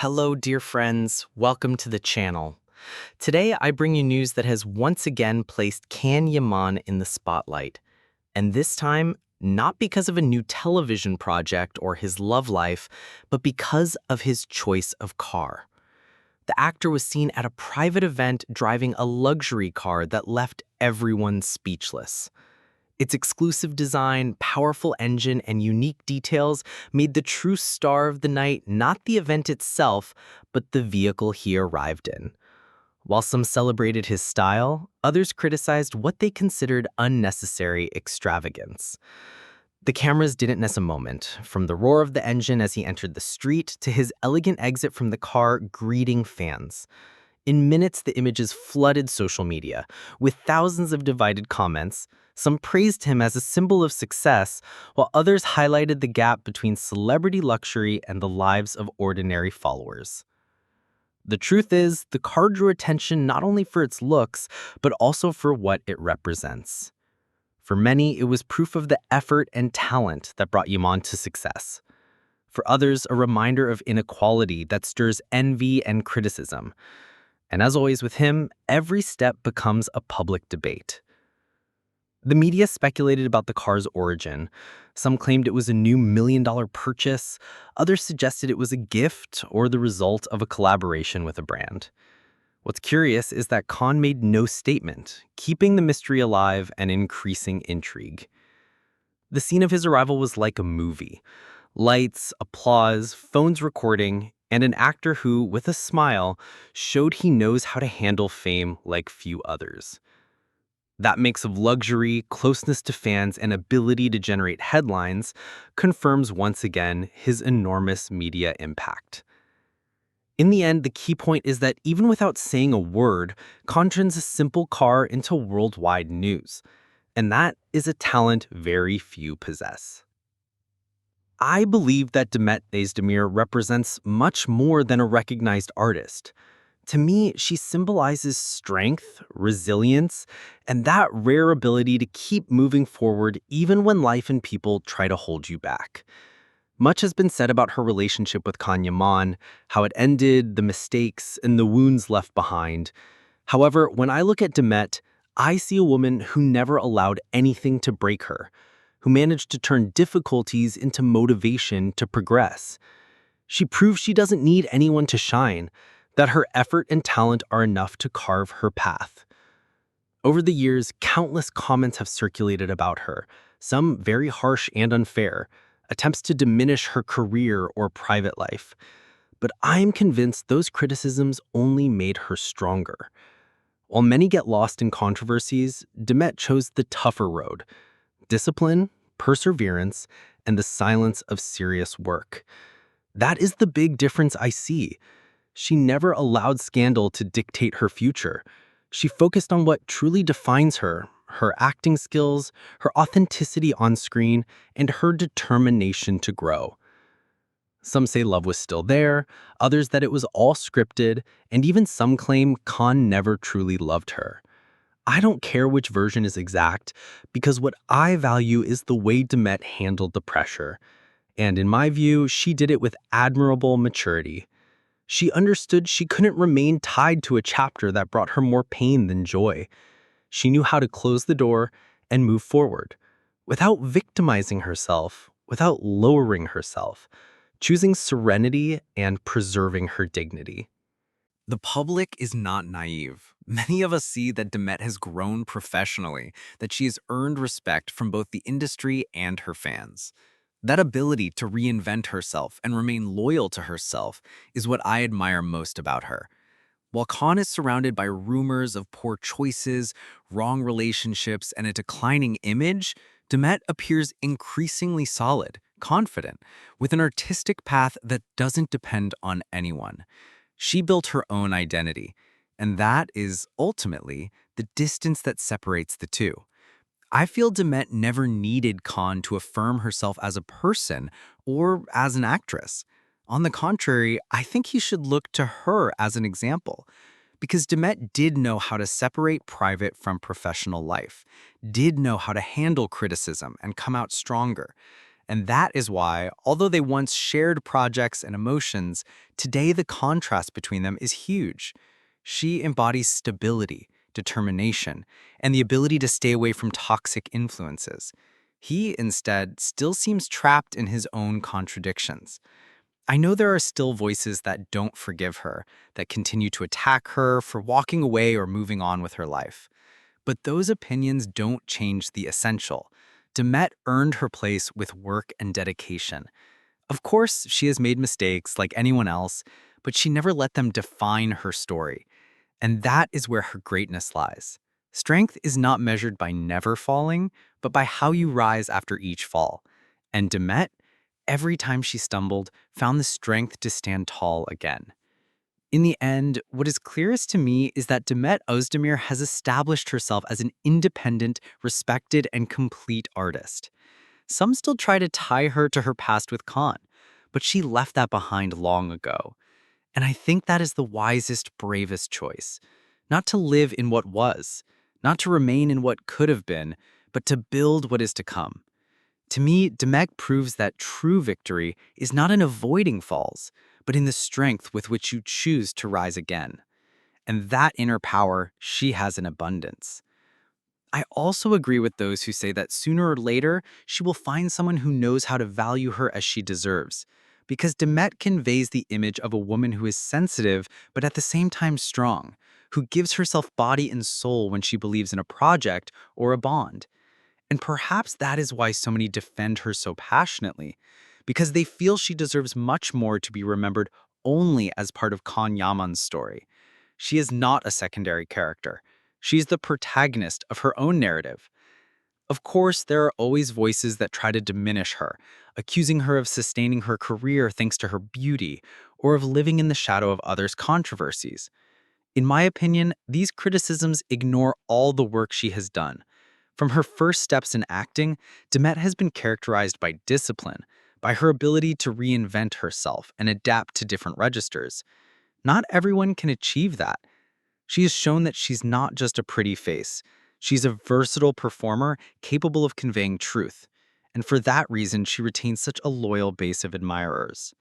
Hello, dear friends. Welcome to the channel. Today, I bring you news that has once again placed Yaman in the spotlight. And this time, not because of a new television project or his love life, but because of his choice of car. The actor was seen at a private event driving a luxury car that left everyone speechless. Its exclusive design, powerful engine, and unique details made the true star of the night not the event itself, but the vehicle he arrived in. While some celebrated his style, others criticized what they considered unnecessary extravagance. The cameras didn't miss a moment, from the roar of the engine as he entered the street to his elegant exit from the car greeting fans. In minutes, the images flooded social media, with thousands of divided comments. Some praised him as a symbol of success, while others highlighted the gap between celebrity luxury and the lives of ordinary followers. The truth is, the car drew attention not only for its looks, but also for what it represents. For many, it was proof of the effort and talent that brought Yaman to success. For others, a reminder of inequality that stirs envy and criticism. And as always with him, every step becomes a public debate. The media speculated about the car's origin. Some claimed it was a new million-dollar purchase. Others suggested it was a gift or the result of a collaboration with a brand. What's curious is that Khan made no statement, keeping the mystery alive and increasing intrigue. The scene of his arrival was like a movie. Lights, applause, phones recording, and an actor who, with a smile, showed he knows how to handle fame like few others. That mix of luxury, closeness to fans, and ability to generate headlines confirms once again his enormous media impact. In the end, the key point is that even without saying a word, Khan turns a simple car into worldwide news. And that is a talent very few possess. I believe that Demet Özdemir represents much more than a recognized artist. To me, she symbolizes strength, resilience, and that rare ability to keep moving forward even when life and people try to hold you back. Much has been said about her relationship with Yaman, how it ended, the mistakes, and the wounds left behind. However, when I look at Demet, I see a woman who never allowed anything to break her, who managed to turn difficulties into motivation to progress. She proves she doesn't need anyone to shine, that her effort and talent are enough to carve her path. Over the years, countless comments have circulated about her, some very harsh and unfair, attempts to diminish her career or private life. But I am convinced those criticisms only made her stronger. While many get lost in controversies, Demet chose the tougher road: discipline, perseverance, and the silence of serious work. That is the big difference I see. She never allowed scandal to dictate her future. She focused on what truly defines her: her acting skills, her authenticity on screen, and her determination to grow. Some say love was still there, others that it was all scripted, and even some claim Khan never truly loved her. I don't care which version is exact, because what I value is the way Demet handled the pressure. And in my view, she did it with admirable maturity. She understood she couldn't remain tied to a chapter that brought her more pain than joy. She knew how to close the door and move forward, without victimizing herself, without lowering herself, choosing serenity and preserving her dignity. The public is not naive. Many of us see that Demet has grown professionally, that she has earned respect from both the industry and her fans. That ability to reinvent herself and remain loyal to herself is what I admire most about her. While Khan is surrounded by rumors of poor choices, wrong relationships, and a declining image, Demet appears increasingly solid, confident, with an artistic path that doesn't depend on anyone. She built her own identity, and that is ultimately the distance that separates the two. I feel Demet never needed Khan to affirm herself as a person or as an actress. On the contrary, I think he should look to her as an example, because Demet did know how to separate private from professional life, did know how to handle criticism and come out stronger. And that is why, although they once shared projects and emotions, today the contrast between them is huge. She embodies stability, determination, and the ability to stay away from toxic influences. He, instead, still seems trapped in his own contradictions. I know there are still voices that don't forgive her, that continue to attack her for walking away or moving on with her life. But those opinions don't change the essential. Demet earned her place with work and dedication. Of course, she has made mistakes like anyone else, but she never let them define her story. And that is where her greatness lies. Strength is not measured by never falling, but by how you rise after each fall. And Demet, every time she stumbled, found the strength to stand tall again. In the end, what is clearest to me is that Demet Özdemir has established herself as an independent, respected, and complete artist. Some still try to tie her to her past with Khan, but she left that behind long ago. And I think that is the wisest, bravest choice. Not to live in what was, not to remain in what could have been, but to build what is to come. To me, Demet proves that true victory is not in avoiding falls, but in the strength with which you choose to rise again. And that inner power she has in abundance. I also agree with those who say that sooner or later, she will find someone who knows how to value her as she deserves. Because Demet conveys the image of a woman who is sensitive, but at the same time strong, who gives herself body and soul when she believes in a project or a bond. And perhaps that is why so many defend her so passionately, because they feel she deserves much more to be remembered only as part of Khan Yaman's story. She is not a secondary character. She's the protagonist of her own narrative. Of course, there are always voices that try to diminish her, accusing her of sustaining her career thanks to her beauty, or of living in the shadow of others' controversies. In my opinion, these criticisms ignore all the work she has done. From her first steps in acting, Demet has been characterized by discipline, by her ability to reinvent herself and adapt to different registers. Not everyone can achieve that. She has shown that she's not just a pretty face. She's a versatile performer capable of conveying truth. And for that reason, she retains such a loyal base of admirers.